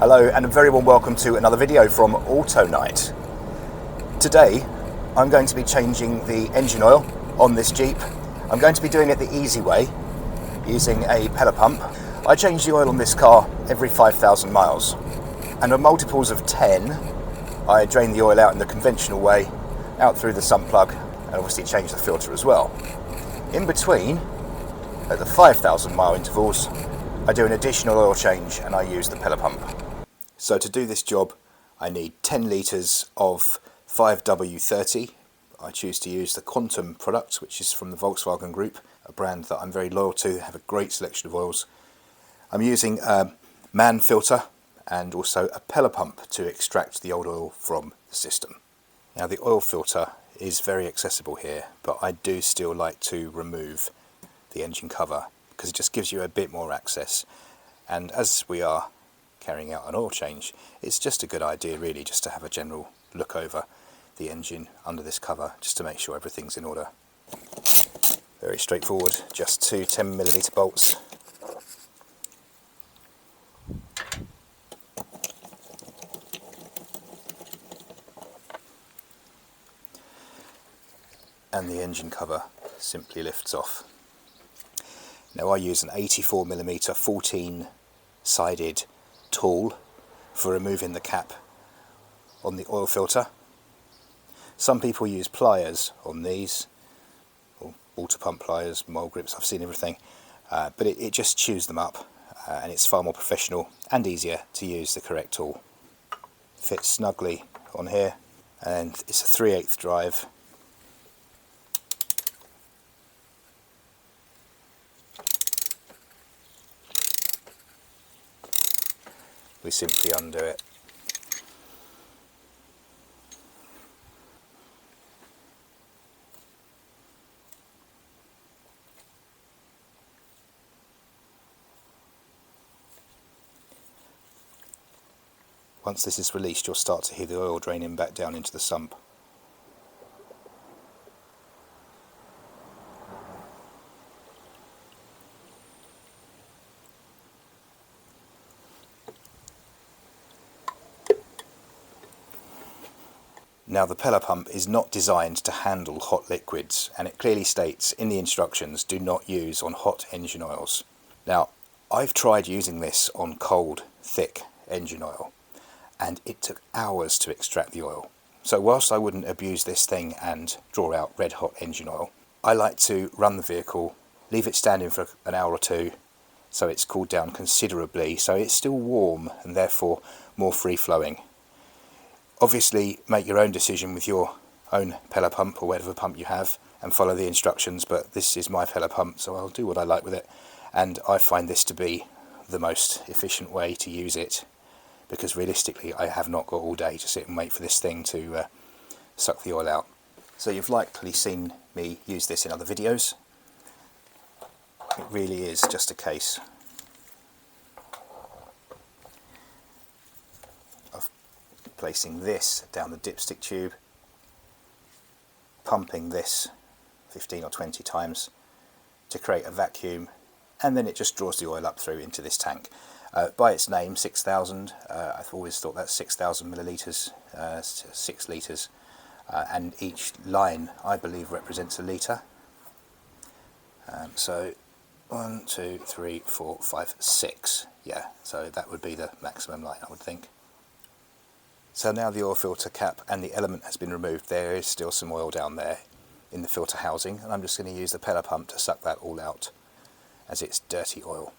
Hello and a very warm welcome to another video from Auto Night. Today I'm going to be changing the engine oil on this Jeep. I'm going to be doing it the easy way using a Pela pump. I change the oil on this car every 5,000 miles, and on multiples of 10 I drain the oil out in the conventional way, out through the sump plug, and obviously change the filter as well. In between, at the 5,000 mile intervals, I do an additional oil change and I use the Pela pump. So to do this job I need 10 litres of 5W30. I choose to use the Quantum product, which is from the Volkswagen group, a brand that I'm very loyal to. They have a great selection of oils. I'm using a MANN filter and also a Pela pump to extract the old oil from the system. Now the oil filter is very accessible here, but I do still like to remove the engine cover because it just gives you a bit more access, and as we are carrying out an oil change, it's just a good idea really just to have a general look over the engine under this cover just to make sure everything's in order. Very straightforward, just two 10mm bolts. And the engine cover simply lifts off. Now I use an 84mm 14-sided tool for removing the cap on the oil filter. Some people use pliers on these, or water pump pliers, mole grips, I've seen everything, but it just chews them up, and it's far more professional and easier to use the correct tool. Fits snugly on here, and it's a 3/8 drive. We simply undo it. Once this is released, you'll start to hear the oil draining back down into the sump. Now the Pela pump is not designed to handle hot liquids, and it clearly states in the instructions, do not use on hot engine oils. Now I've tried using this on cold, thick engine oil, and it took hours to extract the oil. So whilst I wouldn't abuse this thing and draw out red hot engine oil, I like to run the vehicle, leave it standing for an hour or two so it's cooled down considerably, so it's still warm and therefore more free flowing. Obviously make your own decision with your own Pela pump or whatever pump you have and follow the instructions, but this is my Pela pump, so I'll do what I like with it, and I find this to be the most efficient way to use it, because realistically I have not got all day to sit and wait for this thing to suck the oil out. So you've likely seen me use this in other videos. It really is just a case of placing this down the dipstick tube, pumping this 15 or 20 times to create a vacuum, and then it just draws the oil up through into this tank. By its name, 6,000, I've always thought that's 6,000 millilitres, 6 litres, and each line I believe represents a litre. So 1, 2, 3, 4, 5, 6, yeah, so that would be the maximum line I would think. So now the oil filter cap and the element has been removed, there is still some oil down there in the filter housing, and I'm just going to use the Pela pump to suck that all out as it's dirty oil.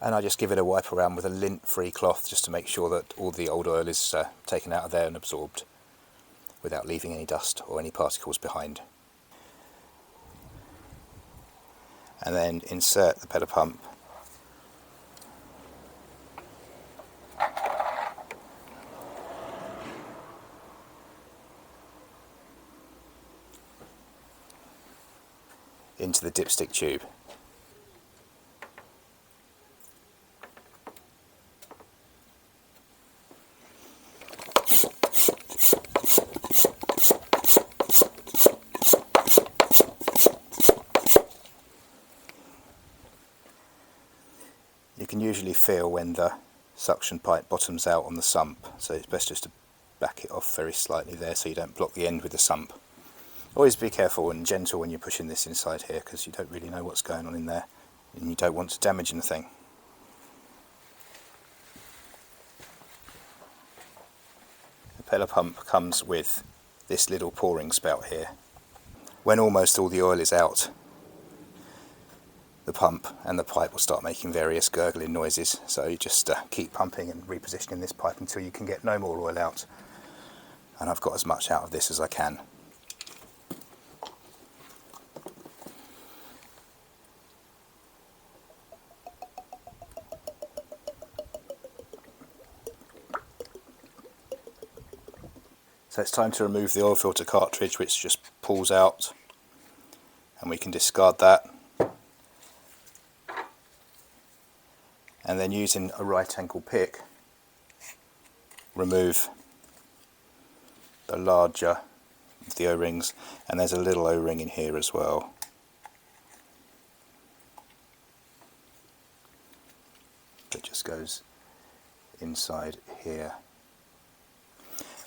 and I just give it a wipe around with a lint-free cloth just to make sure that all the old oil is taken out of there and absorbed without leaving any dust or any particles behind. And then insert the Pela pump into the dipstick tube. You can usually feel when the suction pipe bottoms out on the sump, so it's best just to back it off very slightly there so you don't block the end with the sump. Always be careful and gentle when you're pushing this inside here, because you don't really know what's going on in there and you don't want to damage anything. The Pela pump comes with this little pouring spout here. When almost all the oil is out, the pump and the pipe will start making various gurgling noises, so you just keep pumping and repositioning this pipe until you can get no more oil out, and I've got as much out of this as I can. So it's time to remove the oil filter cartridge, which just pulls out, and we can discard that. And then using a right angle pick, remove the larger of the O-rings, and there's a little O-ring in here as well. That just goes inside here.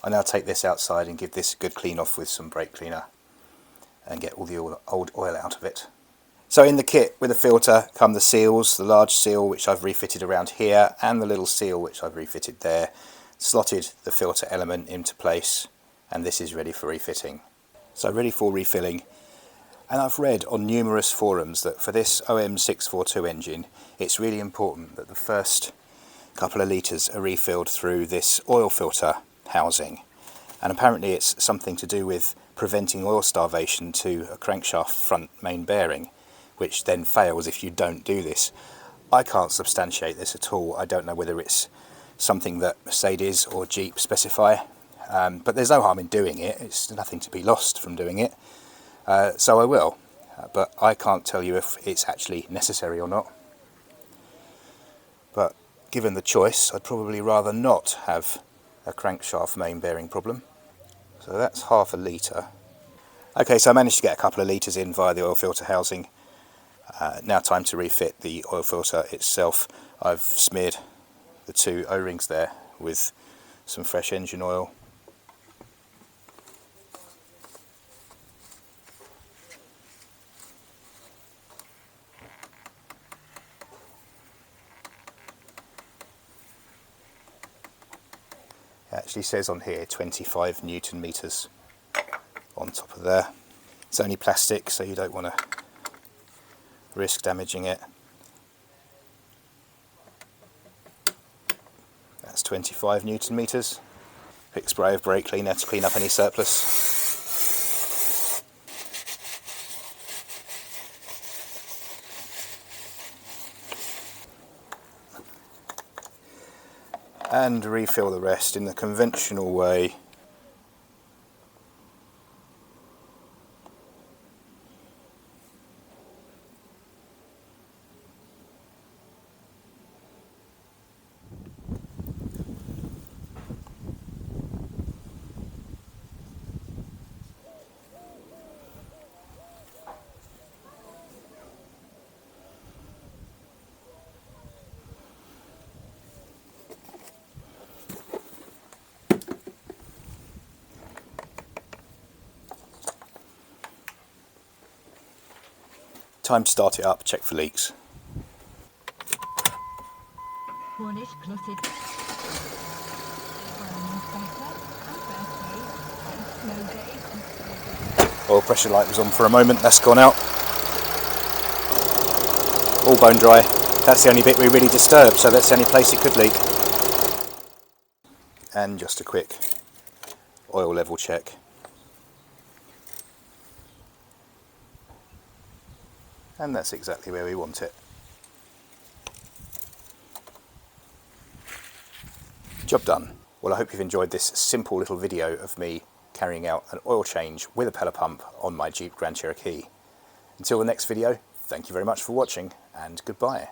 I now take this outside and give this a good clean off with some brake cleaner and get all the old oil out of it. So in the kit with the filter come the seals, the large seal which I've refitted around here and the little seal which I've refitted there, slotted the filter element into place, and this is ready for refitting. So ready for refilling, and I've read on numerous forums that for this OM642 engine it's really important that the first couple of litres are refilled through this oil filter housing, and apparently it's something to do with preventing oil starvation to a crankshaft front main bearing, which then fails if you don't do this. I can't substantiate this at all. I don't know whether it's something that Mercedes or Jeep specify, but there's no harm in doing it. It's nothing to be lost from doing it, so I will, but I can't tell you if it's actually necessary or not. But given the choice, I'd probably rather not have a crankshaft main bearing problem. So that's half a litre. Okay, so I managed to get a couple of litres in via the oil filter housing. Now time to refit the oil filter itself. I've smeared the two O-rings there with some fresh engine oil. It actually says on here 25 Newton meters on top of there. It's only plastic, so you don't want to risk damaging it. That's 25 Newton meters. Quick spray of brake cleaner to clean up any surplus. And refill the rest in the conventional way. Time to start it up, check for leaks. Oil pressure light was on for a moment, that's gone out. all bone dry. That's the only bit we really disturbed, so that's the only place it could leak. And just a quick oil level check. And that's exactly where we want it. Job done. Well, I hope you've enjoyed this simple little video of me carrying out an oil change with a Pela pump on my Jeep Grand Cherokee. Until the next video, thank you very much for watching, and goodbye.